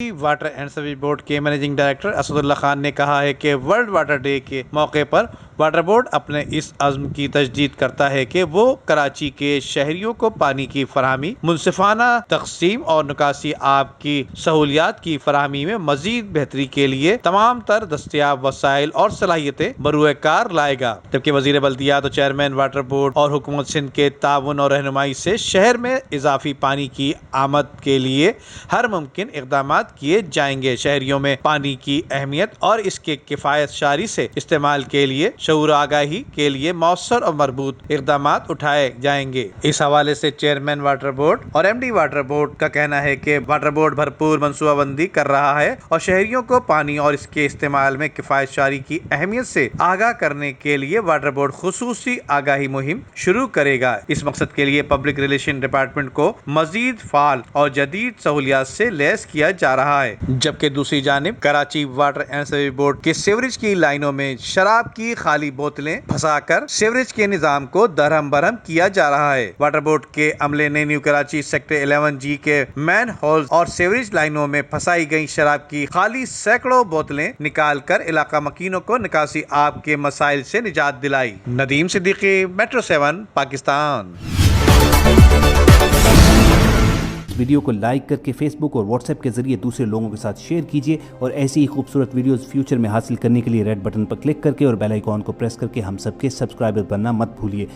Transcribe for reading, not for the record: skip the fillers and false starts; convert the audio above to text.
Water and sewage board के managing director Asadullah Khan ने कहा है कि वर्ल्ड वाटर डे के मौके पर वाटर बोर्ड अपने इस अज़्म की तजदीद करता है कि वो कराची के शहरियों को पानी की फराहमी, मुनसिफाना तकसीम और निकासी आब की सहूलियात की फराहमी में मजीद बेहतरी के लिए तमाम तर दस्तियाब वसाइल और सलाहियतें बरूए कार लाएगा। जबकि वजीर बल्दियात और चेयरमैन वाटर बोर्ड और हुकूमत सिंध के ताउन और रहनुमाई से शहर में इजाफी पानी की आमद के लिए हर मुमकिन इक़दाम किए जाएंगे। शहरियों में पानी की अहमियत और इसके किफ़ायत शारी से इस्तेमाल के लिए शऊर आगाही के लिए मौसर और मरबूत इक़दाम उठाए जाएंगे। इस हवाले से चेयरमैन वाटर बोर्ड और MD वाटर बोर्ड का कहना है कि वाटर बोर्ड भरपूर मनसूबाबंदी कर रहा है और शहरियों को पानी और इसके इस्तेमाल में किफ़ायत शारी की अहमियत से आगाह करने के लिए वाटर बोर्ड खुसूसी आगाही मुहिम शुरू करेगा। इस मकसद के लिए पब्लिक रिलेशन डिपार्टमेंट को मजीद फाल और जदीद सहूलियात से लैस किया जा रहा है। जबकि दूसरी जानिब Karachi water and sewage board के सीवरेज की लाइनों में शराब की खाली बोतलें फंसाकर सीवरेज के निजाम को दरहम बरहम किया जा रहा है। वाटर बोर्ड के अमले ने न्यू कराची सेक्टर 11G के मैन होल और सीवरेज लाइनों में फंसाई गई शराब की खाली सैकड़ों बोतलें निकाल कर इलाका मकीनों को निकासी आब के मसाइल से निजात दिलाई। नदीम सिद्दीकी, मेट्रो 7, पाकिस्तान। वीडियो को लाइक करके फेसबुक और व्हाट्सएप के जरिए दूसरे लोगों के साथ शेयर कीजिए और ऐसी ही खूबसूरत वीडियोस फ्यूचर में हासिल करने के लिए रेड बटन पर क्लिक करके और बेल आइकॉन को प्रेस करके हम सबके सब्सक्राइबर बनना मत भूलिए।